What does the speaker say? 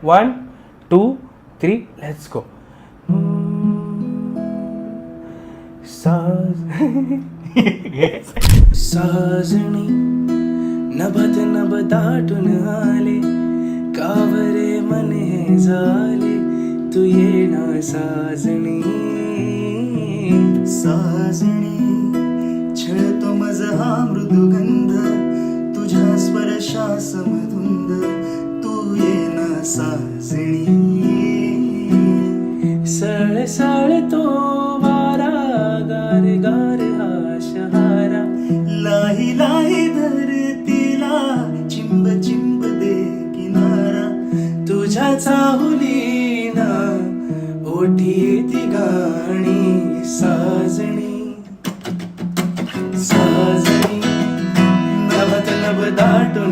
1 2 3 let's go. साजणी नभत नभ दाटून आले, कावरे मन हे झाले, तू येणा साजणी. साजणी छळतो मज हा मृदुगंध, तुझ्या स्पर्शासमधुंद, तू येना साजणी. सळसळतो वारा, गार गार हा शहारा, लाही लाही धरतीला चिंब चिंब दे किनारा, तुझ्या चाहुलीना ओठी ती गाणी. साजणी साजणी नभत नभ दाटून